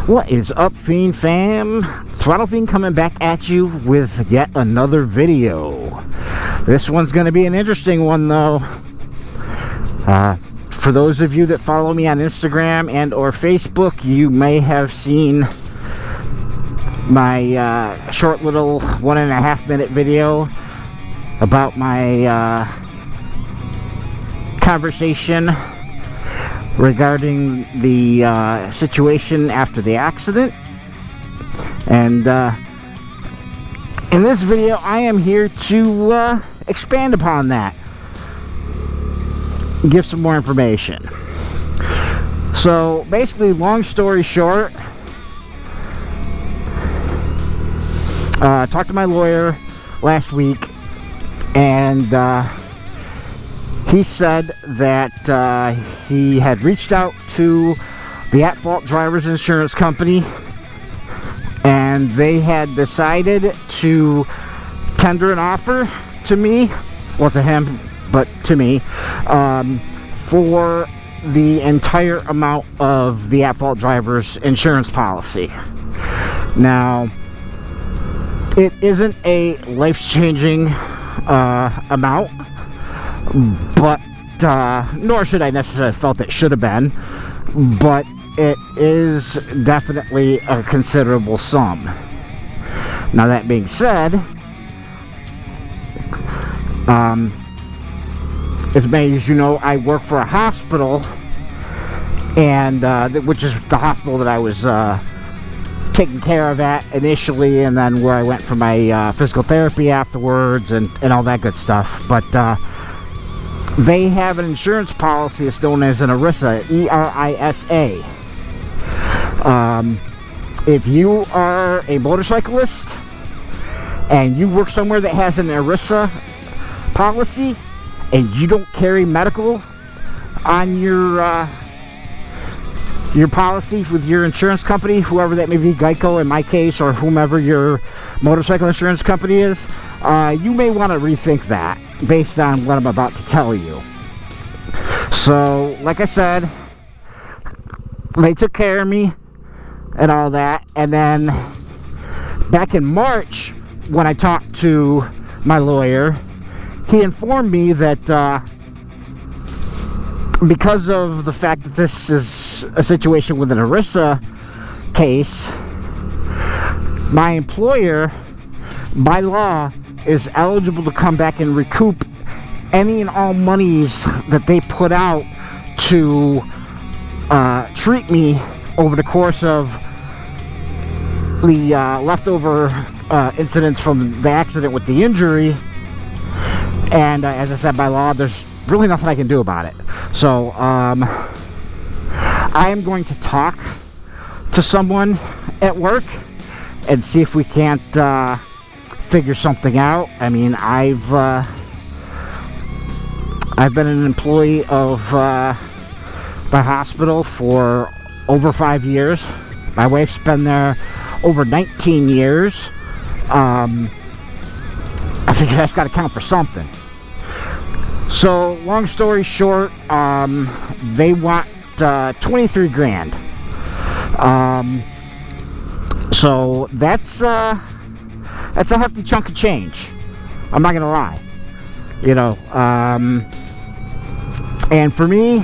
What is up, Fiend fam? Throttle Fiend coming back at you with yet another video. This one's going to be an interesting one, though. For those of you that follow me on Instagram and or Facebook, you may have seen my short little 1.5 minute video about my conversation regarding the situation after the accident. And in this video I am here to expand upon that, give some more information. So basically, long story short, talked to my lawyer last week, and he said that he had reached out to the at-fault driver's insurance company, and they had decided to tender an offer to me, well, to him, but to me, for the entire amount of the at-fault driver's insurance policy. Now, it isn't a life-changing amount, but nor should I necessarily have felt it should have been, but it is definitely a considerable sum. Now, that being said, as many as you know, I work for a hospital, and which is the hospital that I was taken care of at initially, and then where I went for my physical therapy afterwards, and all that good stuff. But they have an insurance policy that's known as an ERISA, E-R-I-S-A. If you are a motorcyclist and you work somewhere that has an ERISA policy and you don't carry medical on your policy with your insurance company, whoever that may be, Geico in my case, or whomever your motorcycle insurance company is, you may want to rethink that based on what I'm about to tell you. So, like I said, they took care of me and all that, and then back in March, when I talked to my lawyer, he informed me that because of the fact that this is a situation with an ERISA case, my employer, by law, is eligible to come back and recoup any and all monies that they put out to treat me over the course of the leftover incidents from the accident with the injury. And as I said, by law, there's really nothing I can do about it. So I am going to talk to someone at work and see if we can't figure something out. I mean, I've been an employee of the hospital for over 5 years. My wife's been there over 19 years. I figure that's got to count for something. So, long story short, they want 23 grand. So that's a hefty chunk of change. I'm not gonna lie. You know, and for me,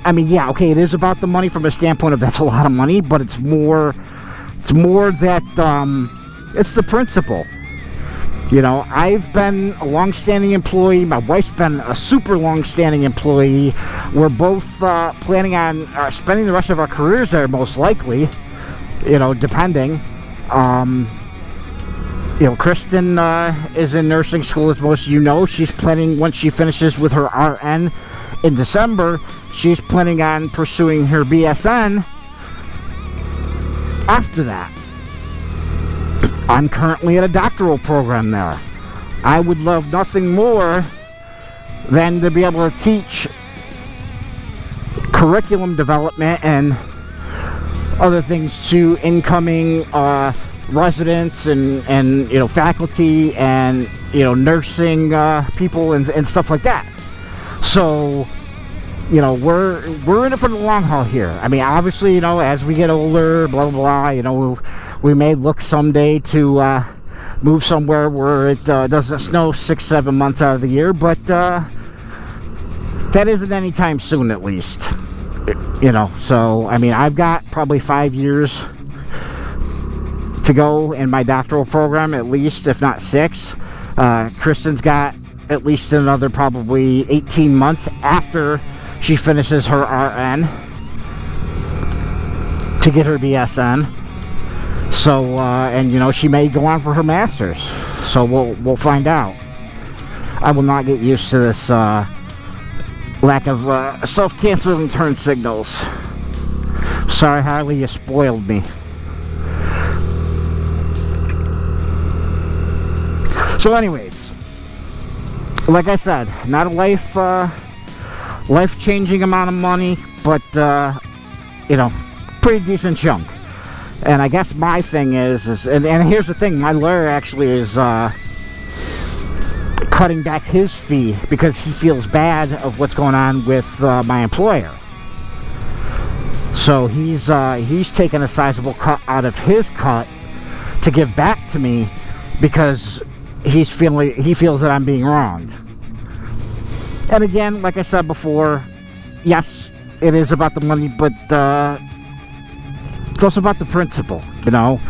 I mean, yeah, okay, it is about the money from a standpoint of that's a lot of money, but it's more that it's the principle. You know, I've been a long-standing employee. My wife's been a super long-standing employee. We're both planning on spending the rest of our careers there, most likely. You know, depending. You know, Kristen is in nursing school, as most of you know. She's planning, once she finishes with her RN in December, she's planning on pursuing her BSN after that. I'm currently at a doctoral program there. I would love nothing more than to be able to teach curriculum development and other things to incoming residents and you know, faculty and, you know, nursing people and stuff like that. So you know, we're in it for the long haul here. I mean, obviously, you know, as we get older, blah, blah, blah, you know, we may look someday to move somewhere where it doesn't snow 6-7 months out of the year, but that isn't anytime soon, at least. You know, so, I mean, I've got probably 5 years to go in my doctoral program, at least, if not 6. Kristen's got at least another probably 18 months after she finishes her RN to get her BSN. So, and you know, she may go on for her master's. So we'll find out. I will not get used to this lack of self-canceling turn signals. Sorry, Harley, you spoiled me. So anyways, like I said, not a life-changing amount of money, but you know, pretty decent chunk. And I guess my thing is and here's the thing, my lawyer actually is cutting back his fee because he feels bad of what's going on with my employer. So he's taken a sizable cut out of his cut to give back to me because he feels that I'm being wronged. And again, like I said before, yes, it is about the money, but it's also about the principle, you know.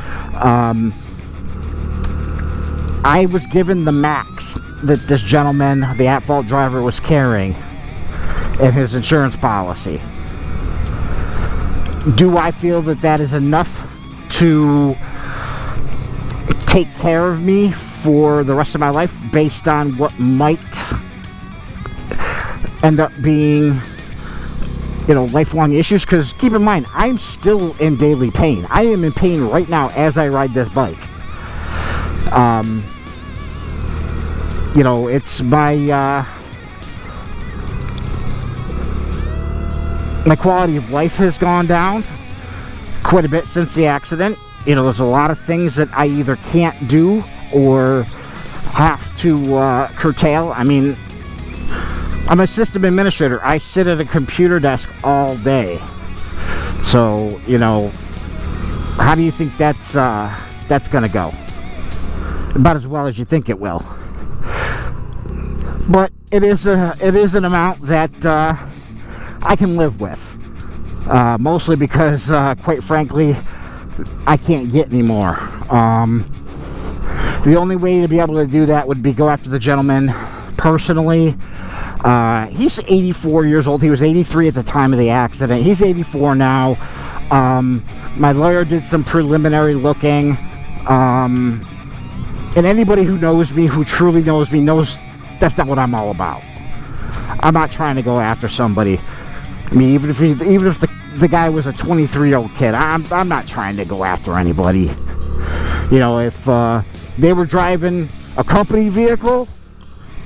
I was given the max that this gentleman, the at-fault driver, was carrying in his insurance policy. Do I feel that that is enough to take care of me for the rest of my life based on what might end up being, you know, lifelong issues? Because keep in mind, I'm still in daily pain. I am in pain right now as I ride this bike. You know, it's my quality of life has gone down quite a bit since the accident. You know, there's a lot of things that I either can't do or have to curtail. I mean, I'm a system administrator. I sit at a computer desk all day. So, you know, how do you think that's gonna go? About as well as you think it will. But it is an amount that I can live with. Mostly because, quite frankly, I can't get any more. The only way to be able to do that would be go after the gentleman personally. He's 84 years old. He was 83 at the time of the accident. He's 84 now. My lawyer did some preliminary looking. And anybody who knows me, who truly knows me, knows that's not what I'm all about. I'm not trying to go after somebody. I mean, even if the guy was a 23-year-old kid, I'm not trying to go after anybody. You know, if they were driving a company vehicle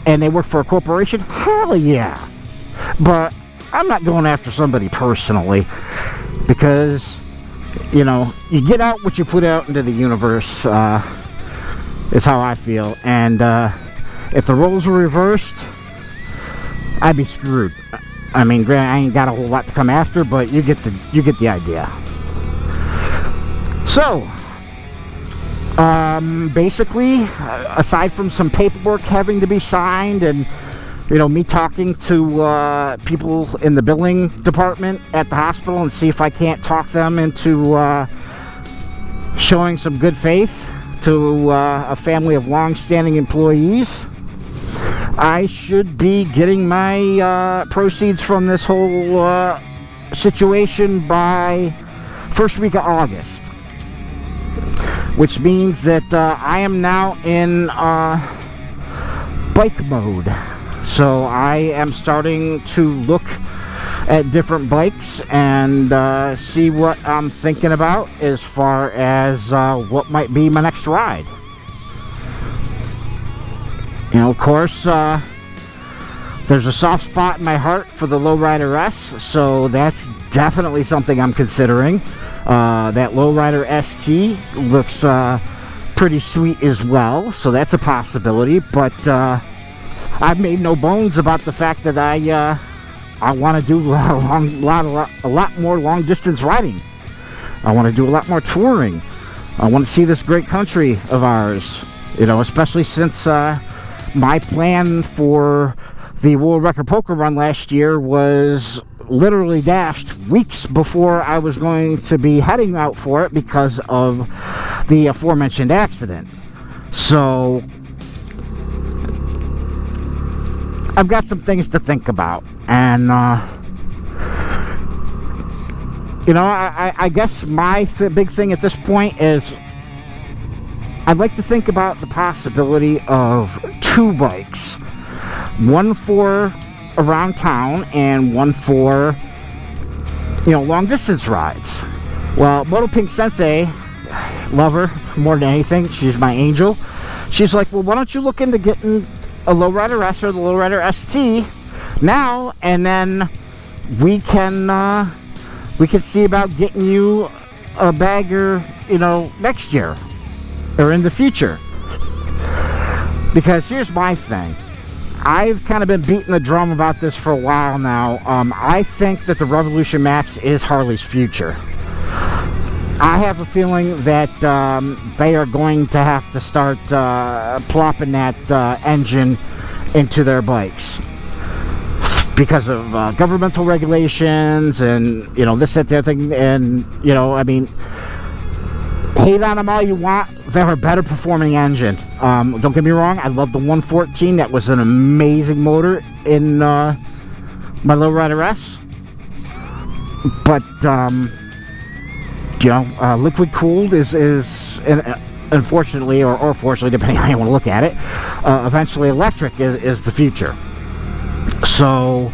and they work for a corporation, hell yeah. But I'm not going after somebody personally, because, you know, you get out what you put out into the universe, is how I feel. And if the roles were reversed, I'd be screwed. I mean, granted, I ain't got a whole lot to come after, but you get the idea. So, basically, aside from some paperwork having to be signed and, you know, me talking to people in the billing department at the hospital and see if I can't talk them into showing some good faith to a family of long-standing employees, I should be getting my proceeds from this whole situation by first week of August, which means that I am now in bike mode. So I am starting to look at different bikes and see what I'm thinking about as far as what might be my next ride. You know, of course, there's a soft spot in my heart for the Lowrider S, so that's definitely something I'm considering. That Lowrider ST looks pretty sweet as well, so that's a possibility. But I've made no bones about the fact that I I want to do a lot more long distance riding. I want to do a lot more touring. I want to see this great country of ours, you know, especially since my plan for the World Record Poker Run last year was literally dashed weeks before I was going to be heading out for it because of the aforementioned accident. So I've got some things to think about, and you know, I guess my big thing at this point is I'd like to think about the possibility of 2 bikes. One for around town and one for, you know, long distance rides. Well, Moto Pink Sensei, love her more than anything. She's my angel. She's like, well, why don't you look into getting a Lowrider S or the Lowrider ST now, and then we can see about getting you a bagger, you know, next year or in the future. Because here's my thing. I've kind of been beating the drum about this for a while now. I think that the Revolution Max is Harley's future. I have a feeling that they are going to have to start plopping that engine into their bikes because of governmental regulations and, you know, this, that, the other thing. And, you know, I mean, hate on them all you want. They're a better performing engine. Don't get me wrong, I love the 114. That was an amazing motor in my Lowrider S. But you know, liquid cooled is unfortunately, or fortunately, depending on how you want to look at it, eventually electric is the future. So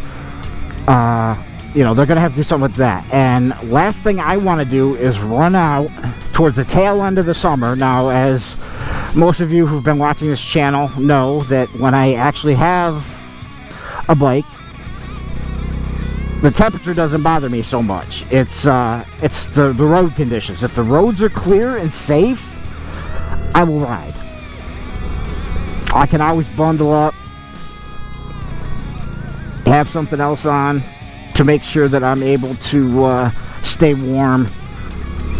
you know, they're gonna have to do something with that. And last thing I want to do is run out towards the tail end of the summer. Now, as most of you who've been watching this channel know, that when I actually have a bike, the temperature doesn't bother me so much. It's the road conditions. If the roads are clear and safe, I will ride. I can always bundle up, have something else on to make sure that I'm able to stay warm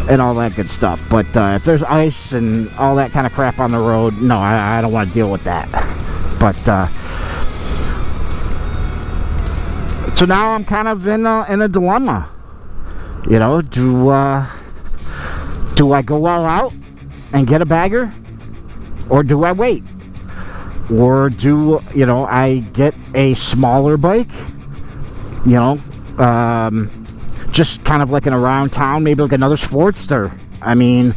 and all that good stuff. But if there's ice and all that kind of crap on the road, no, I don't want to deal with that. But so now I'm kind of in a dilemma. You know, do I go all out and get a bagger, or do I wait? Or do, you know, I get a smaller bike, you know, just kind of like an around town, maybe like another Sportster. I mean,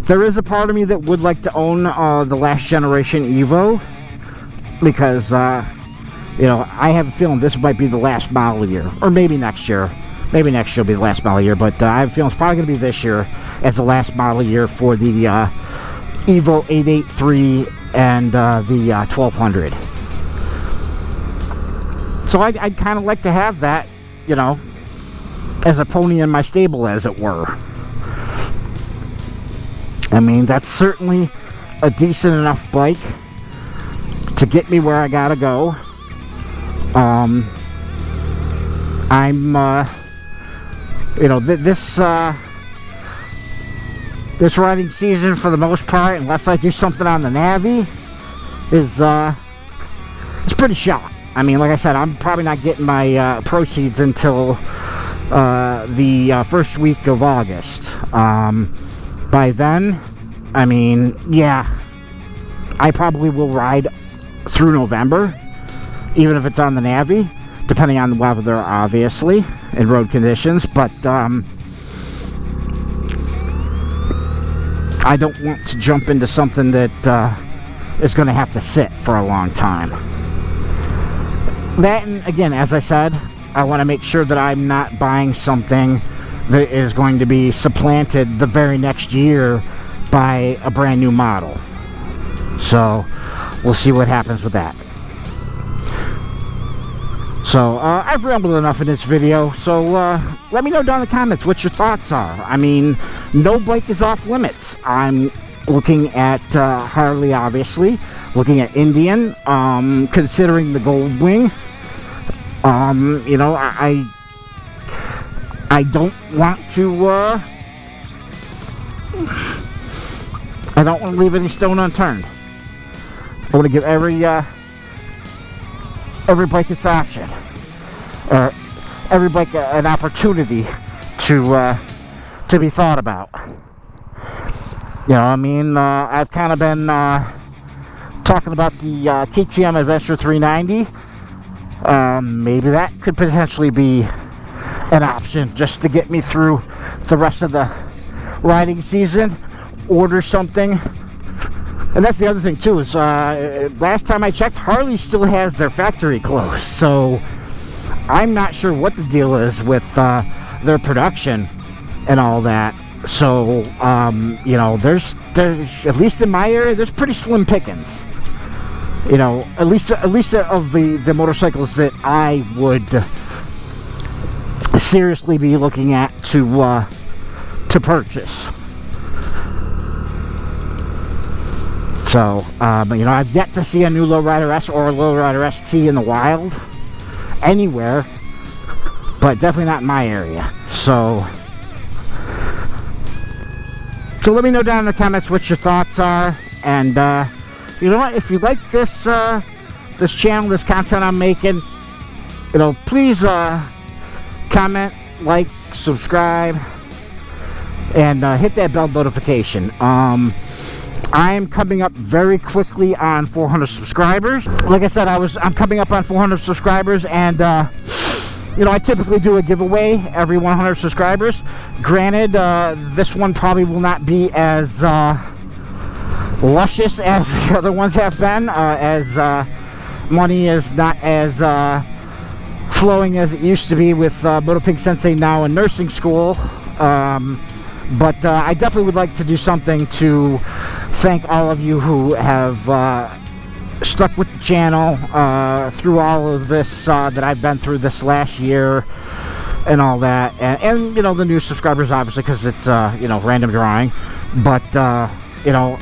there is a part of me that would like to own the last generation Evo, because you know, I have a feeling this might be the last model year, or maybe next year. Maybe next year will be the last model year, but I have a feeling it's probably going to be this year as the last model year for the Evo 883 and the 1200. So I'd kind of like to have that, you know, as a pony in my stable, as it were. I mean, that's certainly a decent enough bike to get me where I gotta go. I'm you know, this riding season, for the most part, unless I do something on the Navi, is it's pretty shot. I mean, like I said, I'm probably not getting my proceeds until the first week of August. By then, I mean, yeah, I probably will ride through November, even if it's on the Navi, depending on the weather, obviously, and road conditions. But I don't want to jump into something that is going to have to sit for a long time. That, and again, as I said, I want to make sure that I'm not buying something that is going to be supplanted the very next year by a brand new model. So we'll see what happens with that. So I've rambled enough in this video, so let me know down in the comments what your thoughts are. I mean, no bike is off limits. I'm looking at Harley, obviously, looking at Indian, considering the Gold Wing, You know, I don't want to, I don't want to leave any stone unturned. I want to give every bike its option, or every bike an opportunity to be thought about. You know, I mean, I've kind of been talking about the KTM Adventure 390. Maybe that could potentially be an option just to get me through the rest of the riding season. Order something. And that's the other thing too, is last time I checked, Harley still has their factory closed, so I'm not sure what the deal is with their production and all that. So you know, there's at least in my area, there's pretty slim pickings. You know, at least of the motorcycles that I would seriously be looking at to purchase. So, you know, I've yet to see a new Lowrider S or a Lowrider ST in the wild anywhere, but definitely not in my area. So let me know down in the comments what your thoughts are, and you know what, if you like this this channel, this content I'm making, you know, please comment, like, subscribe, and hit that bell notification. I'm coming up very quickly on 400 subscribers. Like I said, I'm coming up on 400 subscribers, and you know, I typically do a giveaway every 100 subscribers. Granted, this one probably will not be as luscious as the other ones have been, as money is not as flowing as it used to be with Moto Pink Sensei now in nursing school. But I definitely would like to do something to thank all of you who have stuck with the channel through all of this that I've been through this last year and all that, and you know, the new subscribers, obviously, because it's you know, random drawing. But you know,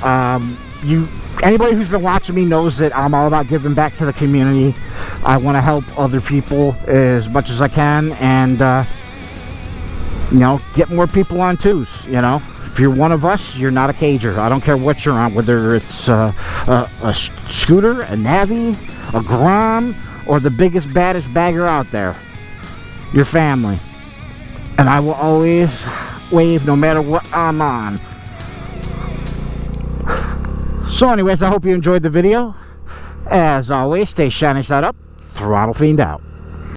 anybody who's been watching me knows that I'm all about giving back to the community. I want to help other people as much as I can, and you know, get more people on twos. You know, if you're one of us, you're not a cager. I don't care what you're on, whether it's a scooter, a Navi, a Grom, or the biggest, baddest bagger out there. Your family. And I will always wave no matter what I'm on. So anyways, I hope you enjoyed the video. As always, stay shiny side up. Throttle Fiend out.